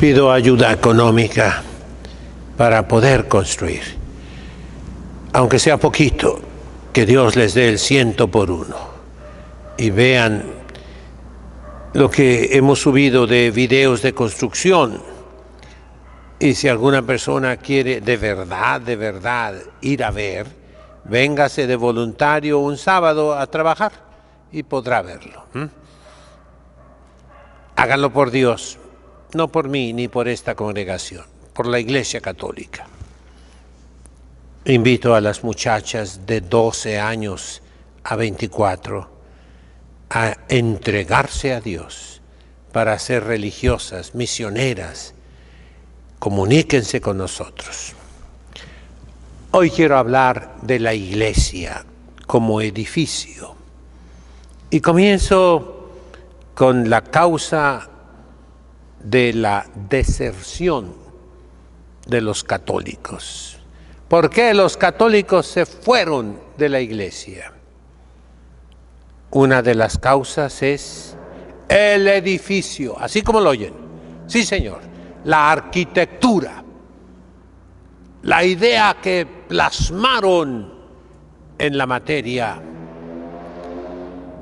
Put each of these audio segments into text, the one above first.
Pido ayuda económica para poder construir, aunque sea poquito, que Dios les dé el 100 por 1 y vean lo que hemos subido de videos de construcción. Y si alguna persona quiere de verdad ir a ver, véngase de voluntario un sábado a trabajar y podrá verlo. Háganlo por Dios, no por mí ni por esta congregación, por la Iglesia Católica. Invito a las muchachas de 12 años a 24 a entregarse a Dios para ser religiosas, misioneras. Comuníquense con nosotros. Hoy quiero hablar de la iglesia como edificio. Y comienzo con la causa de la deserción de los católicos. ¿Por qué los católicos se fueron de la iglesia? Una de las causas es el edificio, así como lo oyen. Sí, señor. La arquitectura, la idea que plasmaron en la materia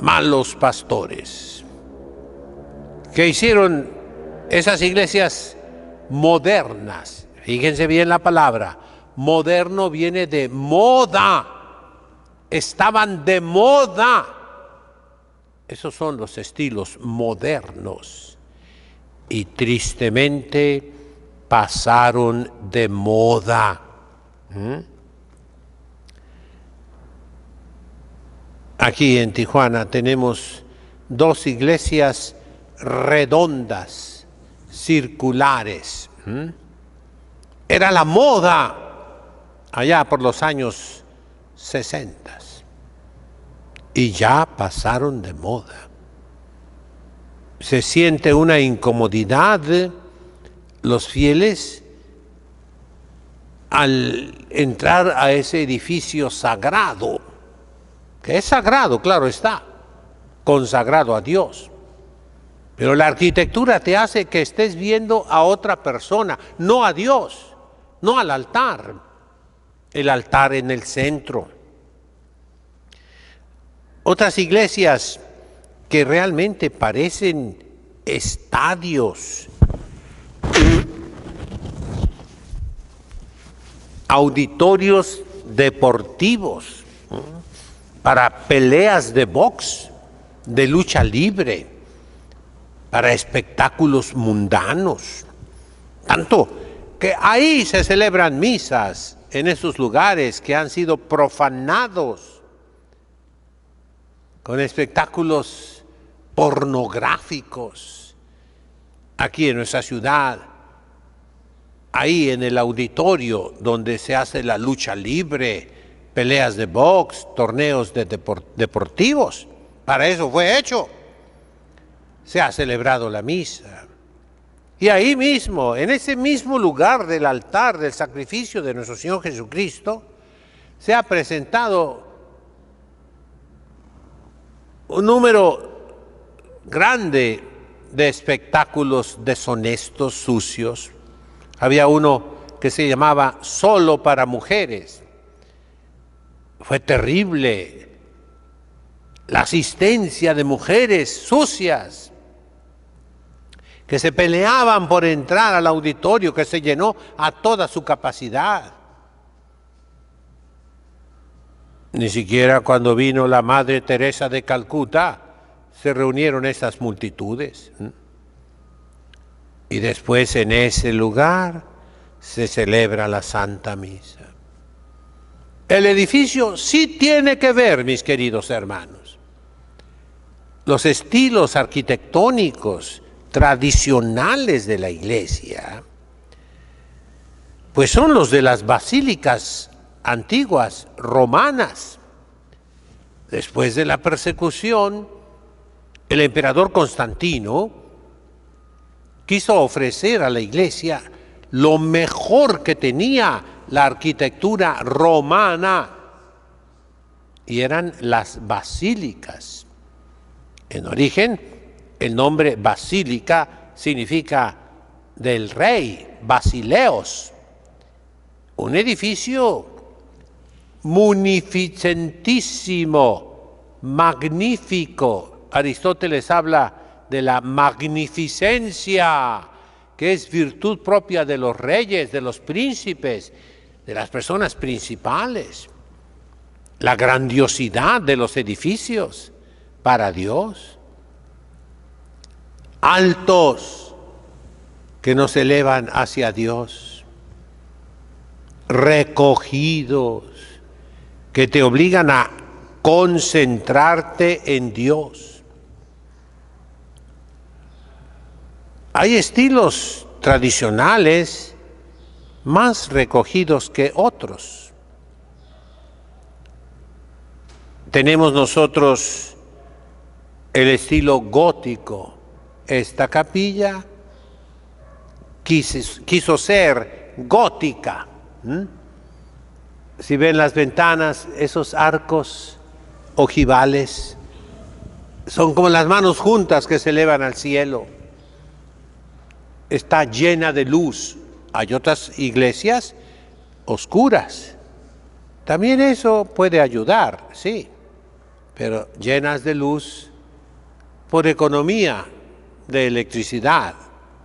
malos pastores, que hicieron esas iglesias modernas. Fíjense bien la palabra, moderno viene de moda, estaban de moda. Esos son los estilos modernos. Y tristemente pasaron de moda. Aquí en Tijuana tenemos 2 iglesias redondas, circulares. Era la moda allá por los años 60 y ya pasaron de moda. Se siente una incomodidad los fieles al entrar a ese edificio sagrado, que es sagrado, claro está, consagrado a Dios. Pero la arquitectura te hace que estés viendo a otra persona, no a Dios, no al altar, el altar en el centro. Otras iglesias que realmente parecen estadios, auditorios deportivos, para peleas de box, de lucha libre, para espectáculos mundanos. Tanto que ahí se celebran misas en esos lugares que han sido profanados con espectáculos pornográficos. Aquí en nuestra ciudad, ahí en el auditorio donde se hace la lucha libre, peleas de box, torneos deportivos, para eso fue hecho. Se ha celebrado la misa. Y ahí mismo, en ese mismo lugar del altar del sacrificio de nuestro Señor Jesucristo, se ha presentado un número grande de espectáculos deshonestos, sucios. Había uno que se llamaba Solo para Mujeres. Fue terrible la asistencia de mujeres sucias que se peleaban por entrar al auditorio que se llenó a toda su capacidad. Ni siquiera cuando vino la Madre Teresa de Calcuta se reunieron esas multitudes. Y después en ese lugar se celebra la Santa Misa. El edificio sí tiene que ver, mis queridos hermanos. Los estilos arquitectónicos tradicionales de la iglesia, pues son los de las basílicas antiguas romanas. Después de la persecución, el emperador Constantino quiso ofrecer a la iglesia lo mejor que tenía la arquitectura romana, y eran las basílicas. En origen, el nombre basílica significa del rey Basileos, un edificio munificentísimo, magnífico. Aristóteles habla de la magnificencia, que es virtud propia de los reyes, de los príncipes, de las personas principales. La grandiosidad de los edificios para Dios. Altos, que nos elevan hacia Dios. Recogidos, que te obligan a concentrarte en Dios. Hay estilos tradicionales más recogidos que otros. Tenemos nosotros el estilo gótico. Esta capilla quiso ser gótica. Si ven las ventanas, esos arcos ojivales son como las manos juntas que se elevan al cielo. Está llena de luz. Hay otras iglesias oscuras. También eso puede ayudar, sí, pero llenas de luz por economía de electricidad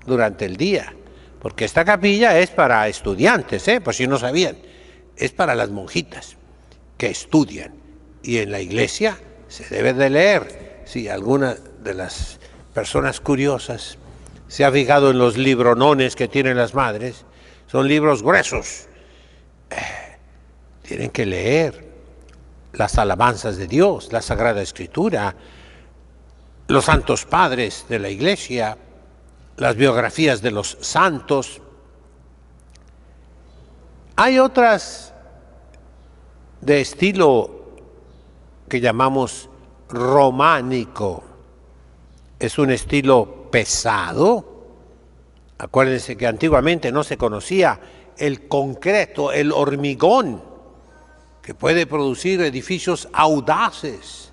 durante el día. Porque esta capilla es para estudiantes, por si no sabían. Es para las monjitas que estudian. Y en la iglesia se debe de leer. Si alguna de las personas curiosas se ha fijado en los libronones que tienen las madres, son libros gruesos. Tienen que leer las alabanzas de Dios, la Sagrada Escritura, los santos padres de la iglesia, las biografías de los santos. Hay otras de estilo que llamamos románico. Es un estilo pesado. Acuérdense que antiguamente no se conocía el concreto, el hormigón, que puede producir edificios audaces.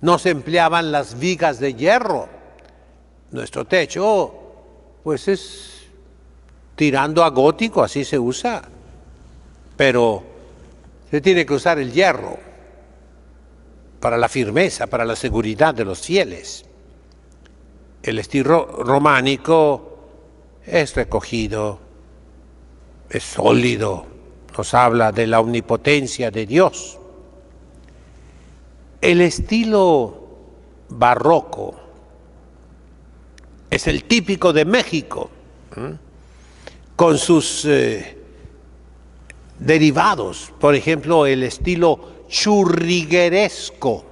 No se empleaban las vigas de hierro. Nuestro techo, pues es tirando a gótico, así se usa. Pero se tiene que usar el hierro para la firmeza, para la seguridad de los fieles. El estilo románico es recogido, es sólido, nos habla de la omnipotencia de Dios. El estilo barroco es el típico de México, con sus derivados. Por ejemplo, el estilo churrigueresco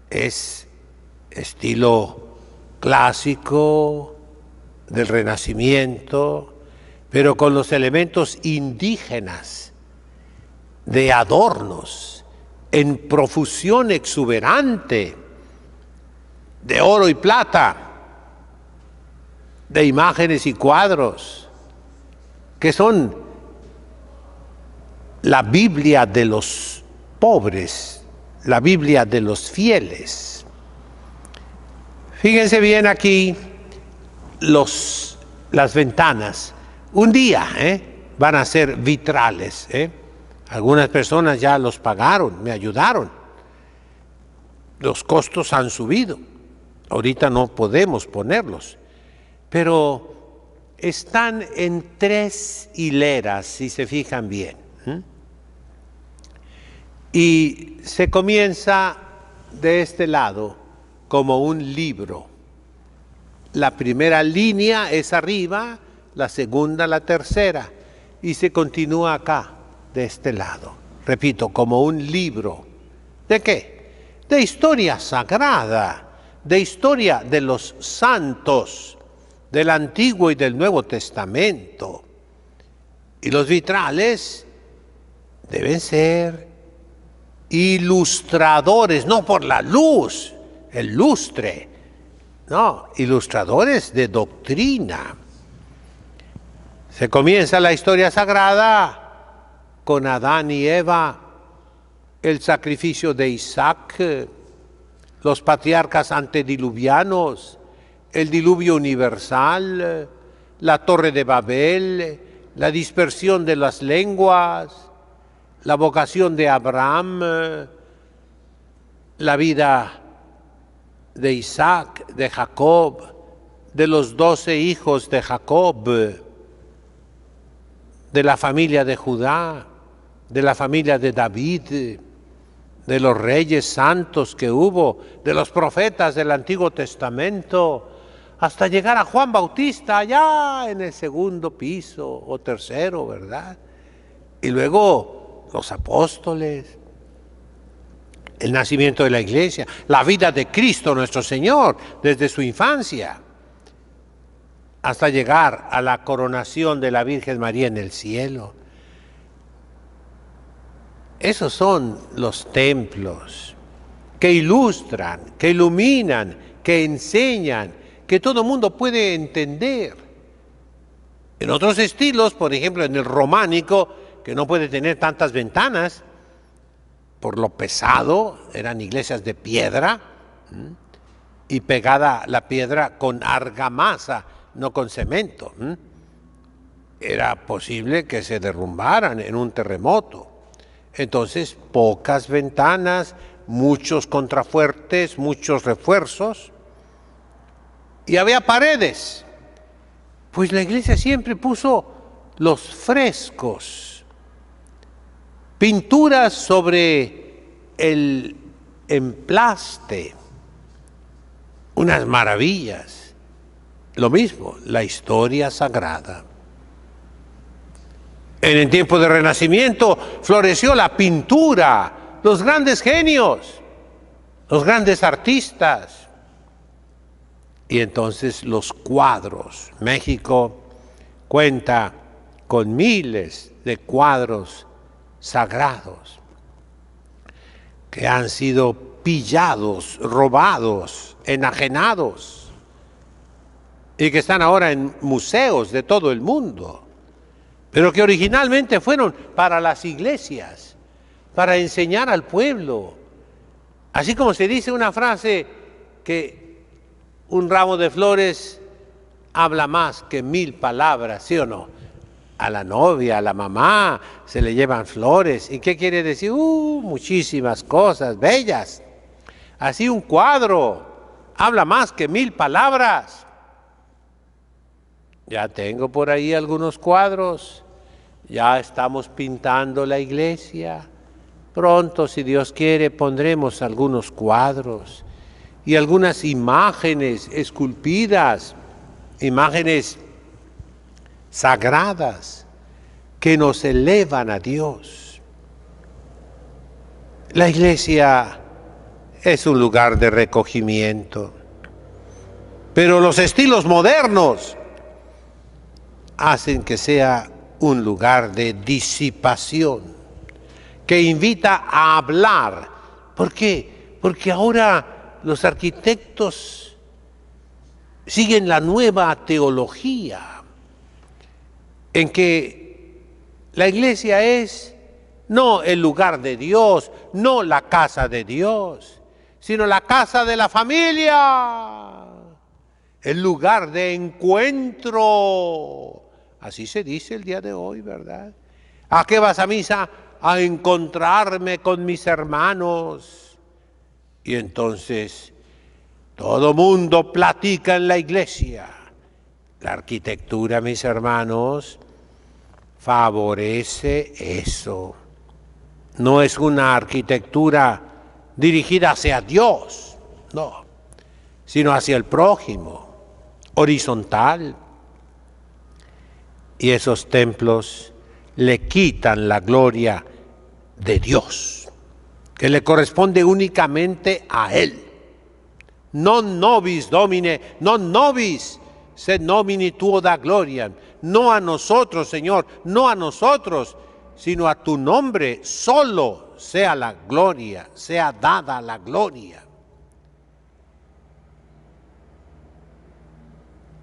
es estilo clásico del Renacimiento, pero con los elementos indígenas de adornos en profusión exuberante, de oro y plata, de imágenes y cuadros, que son la Biblia de los pobres, la Biblia de los fieles. Fíjense bien aquí las ventanas. Un día van a ser vitrales. Algunas personas ya los pagaron, me ayudaron. Los costos han subido. Ahorita no podemos ponerlos. Pero están en 3 hileras, si se fijan bien. Y se comienza de este lado como un libro. La primera línea es arriba, la segunda, la tercera, y se continúa acá, de este lado. Repito, como un libro. ¿De qué? De historia sagrada, de historia de los santos, del Antiguo y del Nuevo Testamento. Y los vitrales deben ser ilustradores, no por la luz, el lustre, no, ilustradores de doctrina. Se comienza la historia sagrada con Adán y Eva, el sacrificio de Isaac, los patriarcas antediluvianos, el diluvio universal, la Torre de Babel, la dispersión de las lenguas, la vocación de Abraham, la vida de Isaac, de Jacob, de los 12 hijos de Jacob, de la familia de Judá, de la familia de David, de los reyes santos que hubo, de los profetas del Antiguo Testamento, hasta llegar a Juan Bautista allá en el segundo piso o tercero, ¿verdad? Y luego los apóstoles, el nacimiento de la iglesia, la vida de Cristo nuestro Señor desde su infancia, hasta llegar a la coronación de la Virgen María en el cielo. Esos son los templos que ilustran, que iluminan, que enseñan, que todo mundo puede entender. En otros estilos, por ejemplo en el románico, que no puede tener tantas ventanas, por lo pesado, eran iglesias de piedra, y pegada la piedra con argamasa, no con cemento. Era posible que se derrumbaran en un terremoto. Entonces, pocas ventanas, muchos contrafuertes, muchos refuerzos, y había paredes. Pues la iglesia siempre puso los frescos, pinturas sobre el emplaste, unas maravillas. Lo mismo, la historia sagrada. En el tiempo del Renacimiento floreció la pintura, los grandes genios, los grandes artistas. Y entonces los cuadros. México cuenta con miles de cuadros sagrados que han sido pillados, robados, enajenados y que están ahora en museos de todo el mundo, pero que originalmente fueron para las iglesias, para enseñar al pueblo. Así como se dice una frase que un ramo de flores habla más que 1000 palabras, ¿sí o no? A la novia, a la mamá, se le llevan flores. ¿Y qué quiere decir? Muchísimas cosas bellas. Así un cuadro habla más que 1000 palabras. Ya tengo por ahí algunos cuadros, ya estamos pintando la iglesia. Pronto, si Dios quiere, pondremos algunos cuadros y algunas imágenes esculpidas, imágenes sagradas que nos elevan a Dios. La iglesia es un lugar de recogimiento, pero los estilos modernos hacen que sea un lugar de disipación, que invita a hablar. ¿Por qué? Porque ahora los arquitectos siguen la nueva teología, en que la iglesia es no el lugar de Dios, no la casa de Dios, sino la casa de la familia, el lugar de encuentro. Así se dice el día de hoy, ¿verdad? ¿A qué vas a misa? A encontrarme con mis hermanos. Y entonces todo mundo platica en la iglesia. La arquitectura, mis hermanos, favorece eso. No es una arquitectura dirigida hacia Dios, no, sino hacia el prójimo, horizontal. Y esos templos le quitan la gloria de Dios, que le corresponde únicamente a Él. Non nobis Domine, non nobis, sed nomini tuo da gloria. No a nosotros, Señor, no a nosotros, sino a tu nombre solo sea la gloria, sea dada la gloria.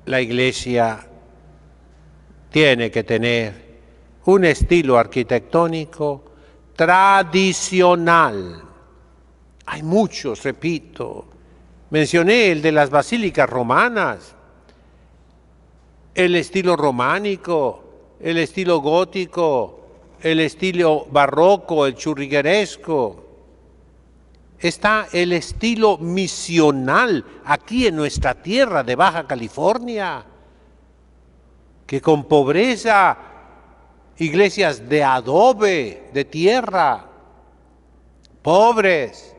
La iglesia tiene que tener un estilo arquitectónico tradicional. Hay muchos, repito. Mencioné el de las basílicas romanas. el estilo románico, el estilo gótico, el estilo barroco, el churrigueresco. Está el estilo misional aquí en nuestra tierra de Baja California, que con pobreza, iglesias de adobe, de tierra, pobres,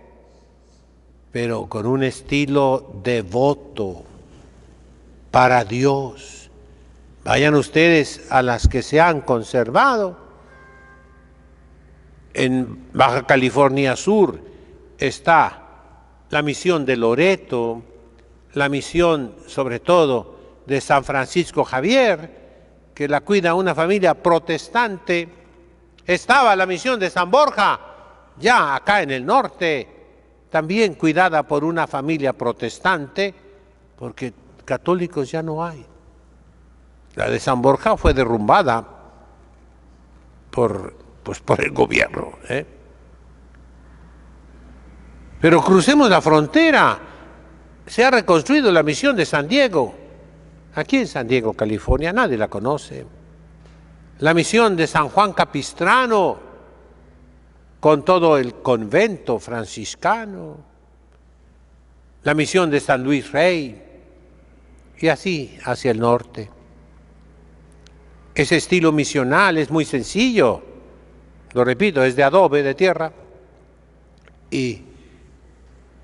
pero con un estilo devoto para Dios. Vayan ustedes a las que se han conservado. En Baja California Sur está la misión de Loreto, la misión sobre todo de San Francisco Javier, que la cuida una familia protestante. Estaba la misión de San Borja, ya acá en el norte, también cuidada por una familia protestante, porque católicos ya no hay. La de San Borja fue derrumbada por el gobierno. Pero crucemos la frontera. Se ha reconstruido la misión de San Diego. Aquí en San Diego, California, nadie la conoce. La misión de San Juan Capistrano, con todo el convento franciscano. La misión de San Luis Rey. Y así hacia el norte. Ese estilo misional es muy sencillo. Lo repito, es de adobe, de tierra. Y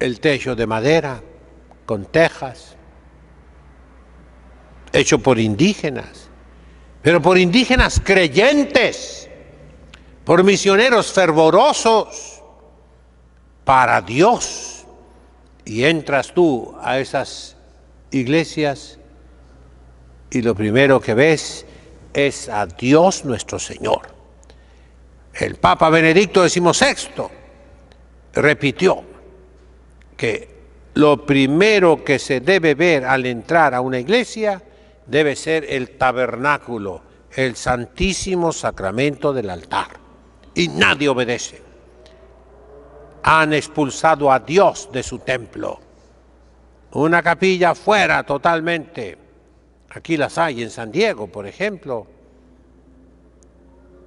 el techo de madera, con tejas. Hecho por indígenas. Pero por indígenas creyentes. Por misioneros fervorosos. Para Dios. Y entras tú a esas iglesias y lo primero que ves es a Dios nuestro Señor. El Papa Benedicto XVI repitió que lo primero que se debe ver al entrar a una iglesia debe ser el tabernáculo, el santísimo sacramento del altar. Y nadie obedece. Han expulsado a Dios de su templo. Una capilla fuera totalmente. Aquí las hay en San Diego, por ejemplo.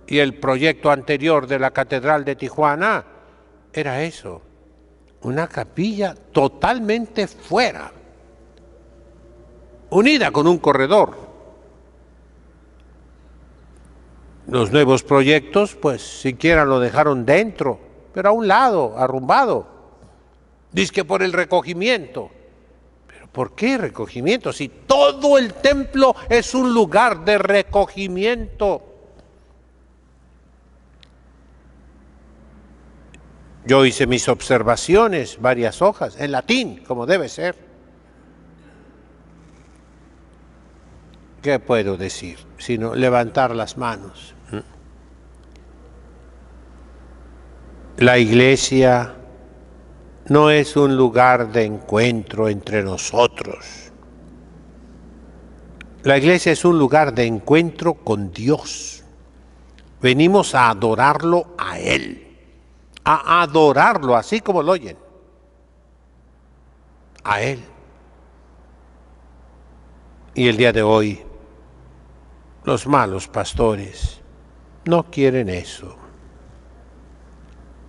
Y el proyecto anterior de la Catedral de Tijuana era eso. Una capilla totalmente fuera. Unida con un corredor. Los nuevos proyectos, pues siquiera lo dejaron dentro, pero a un lado, arrumbado. Dice que por el recogimiento. ¿Por qué recogimiento? Si todo el templo es un lugar de recogimiento. Yo hice mis observaciones, varias hojas, en latín, como debe ser. ¿Qué puedo decir? Sino levantar las manos. La iglesia no es un lugar de encuentro entre nosotros. La iglesia es un lugar de encuentro con Dios. Venimos a adorarlo a Él. A adorarlo, así como lo oyen. A Él. Y el día de hoy, los malos pastores no quieren eso.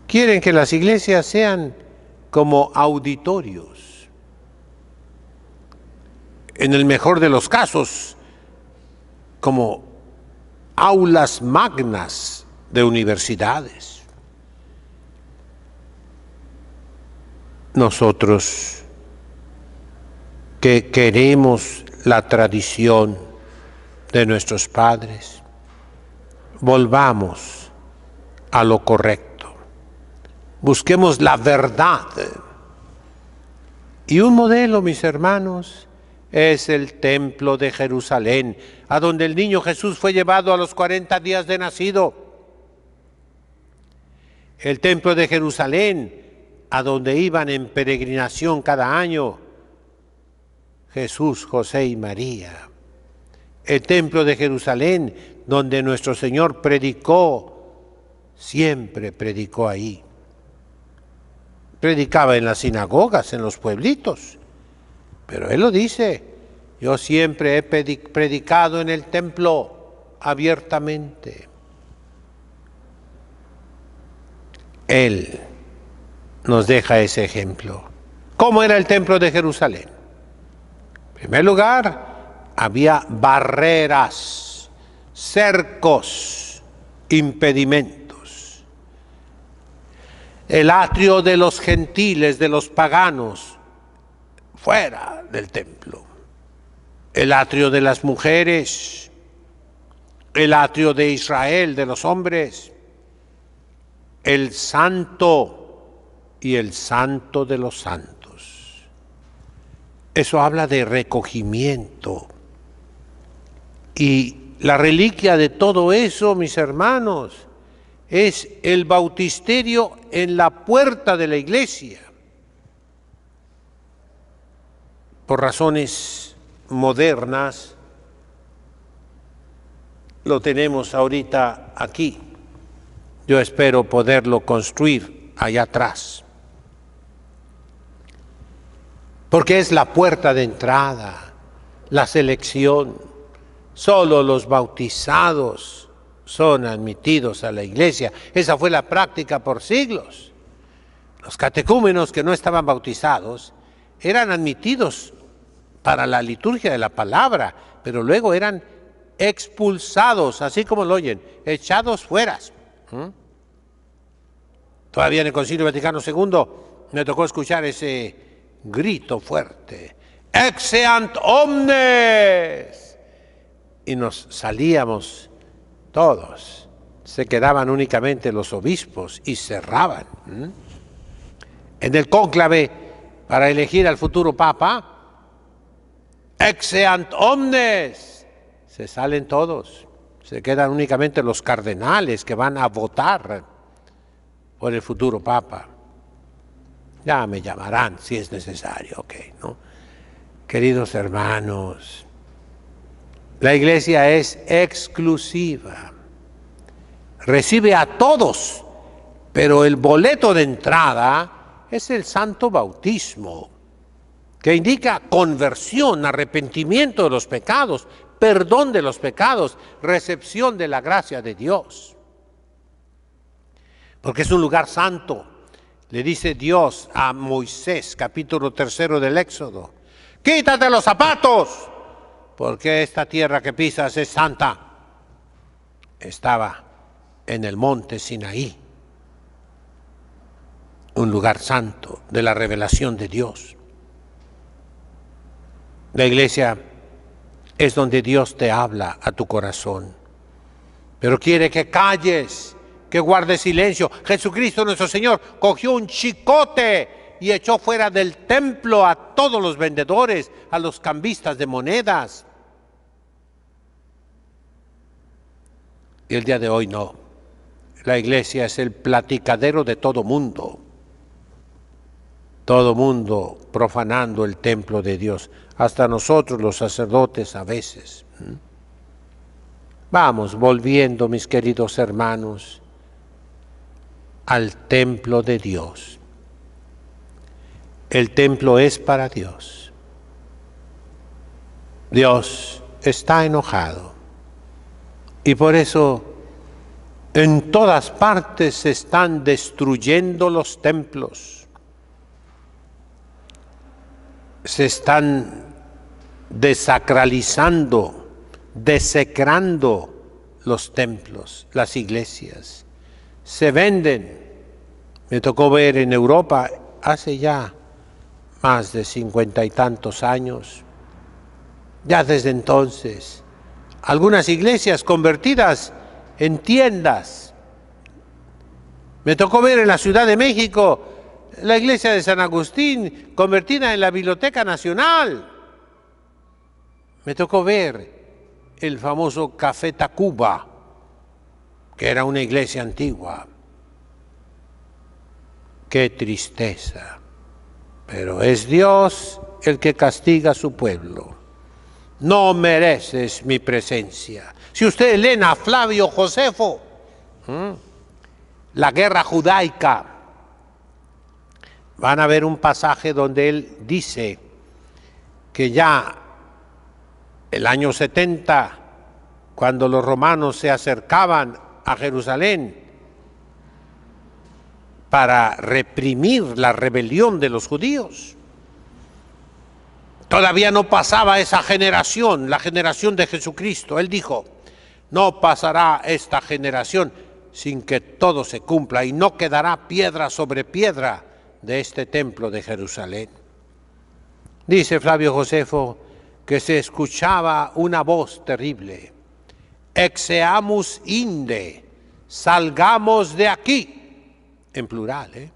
Quieren que las iglesias sean como auditorios. En el mejor de los casos, como aulas magnas de universidades. Nosotros que queremos la tradición de nuestros padres, volvamos a lo correcto. Busquemos la verdad. Y un modelo, mis hermanos, es el templo de Jerusalén, a donde el niño Jesús fue llevado a los 40 días de nacido. El templo de Jerusalén, a donde iban en peregrinación cada año Jesús, José y María. El templo de Jerusalén, donde nuestro Señor predicó, siempre predicó ahí. Predicaba en las sinagogas, en los pueblitos, pero Él lo dice, Yo siempre he predicado en el templo abiertamente. Él nos deja ese ejemplo. ¿Cómo era el templo de Jerusalén? En primer lugar, había barreras, cercos, impedimentos. El atrio de los gentiles, de los paganos, fuera del templo. El atrio de las mujeres, el atrio de Israel, de los hombres, el santo y el santo de los santos. Eso habla de recogimiento. Y la reliquia de todo eso, mis hermanos, es el bautisterio en la puerta de la iglesia. Por razones modernas, lo tenemos ahorita aquí. Yo espero poderlo construir allá atrás. Porque es la puerta de entrada, la selección. Solo los bautizados son admitidos a la iglesia. Esa fue la práctica por siglos. Los catecúmenos que no estaban bautizados eran admitidos para la liturgia de la palabra, pero luego eran expulsados, así como lo oyen, echados fuera. Todavía en el Concilio Vaticano II me tocó escuchar ese grito fuerte: "Exeant omnes", y nos salíamos todos. Se quedaban únicamente los obispos y cerraban. En el cónclave para elegir al futuro papa, "Exeant omnes", se salen todos, se quedan únicamente los cardenales que van a votar por el futuro papa. Ya me llamarán si es necesario, ok, ¿no? Queridos hermanos, la iglesia es exclusiva, recibe a todos, pero el boleto de entrada es el santo bautismo, que indica conversión, arrepentimiento de los pecados, perdón de los pecados, recepción de la gracia de Dios. Porque es un lugar santo. Le dice Dios a Moisés, capítulo 3 del Éxodo: "Quítate los zapatos, porque esta tierra que pisas es santa". Estaba en el monte Sinaí, un lugar santo de la revelación de Dios. La iglesia es donde Dios te habla a tu corazón, pero quiere que calles, que guardes silencio. Jesucristo nuestro Señor cogió un chicote y echó fuera del templo a todos los vendedores, a los cambistas de monedas. Y el día de hoy no. La iglesia es el platicadero de todo mundo. Todo mundo profanando el templo de Dios, hasta nosotros los sacerdotes a veces. Vamos volviendo, mis queridos hermanos, al templo de Dios. El templo es para Dios. Dios está enojado y por eso en todas partes se están destruyendo los templos. Se están desacralizando, desecrando los templos, las iglesias. Se venden. Me tocó ver en Europa hace ya más de 50 y tantos años, ya desde entonces, algunas iglesias convertidas en tiendas. Me tocó ver en la Ciudad de México la iglesia de San Agustín convertida en la Biblioteca Nacional. Me tocó ver el famoso Café Tacuba, que era una iglesia antigua. Qué tristeza. Pero es Dios el que castiga a su pueblo. No mereces mi presencia. Si ustedes leen a Flavio Josefo, la guerra judaica, van a ver un pasaje donde él dice que ya el año 70, cuando los romanos se acercaban a Jerusalén para reprimir la rebelión de los judíos. Todavía no pasaba esa generación, la generación de Jesucristo. Él dijo, no pasará esta generación sin que todo se cumpla y no quedará piedra sobre piedra de este templo de Jerusalén. Dice Flavio Josefo que se escuchaba una voz terrible. Exeamus inde, salgamos de aquí. En plural,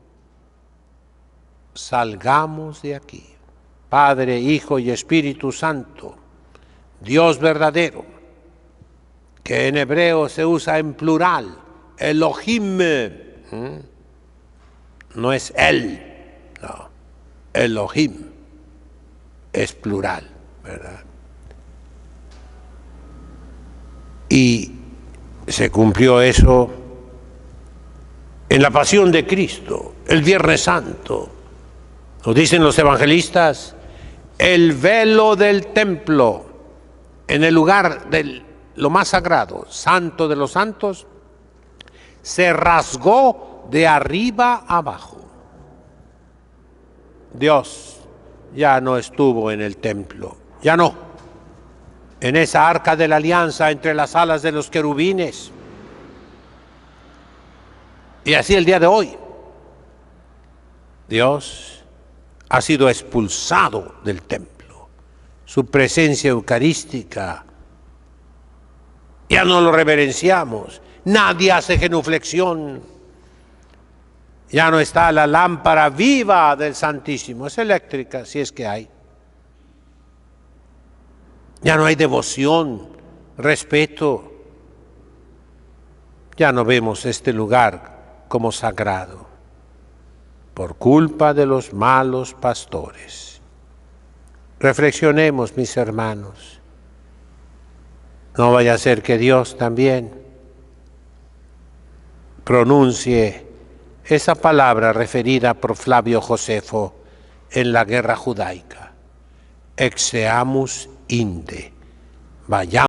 salgamos de aquí. Padre, Hijo y Espíritu Santo, Dios verdadero, que en hebreo se usa en plural, Elohim, no es él, no, Elohim es plural, ¿verdad? Y se cumplió eso en la pasión de Cristo, el Viernes Santo. Nos dicen los evangelistas, el velo del templo, en el lugar de lo más sagrado, santo de los santos, se rasgó de arriba abajo. Dios ya no estuvo en el templo, ya no. En esa arca de la alianza entre las alas de los querubines. Y así el día de hoy, Dios ha sido expulsado del templo. Su presencia eucarística, ya no lo reverenciamos. Nadie hace genuflexión. Ya no está la lámpara viva del Santísimo. Es eléctrica, si es que hay. Ya no hay devoción, respeto. Ya no vemos este lugar como sagrado, por culpa de los malos pastores. Reflexionemos, mis hermanos. No vaya a ser que Dios también pronuncie esa palabra referida por Flavio Josefo en la guerra judaica. Exeamus inde, vayamos.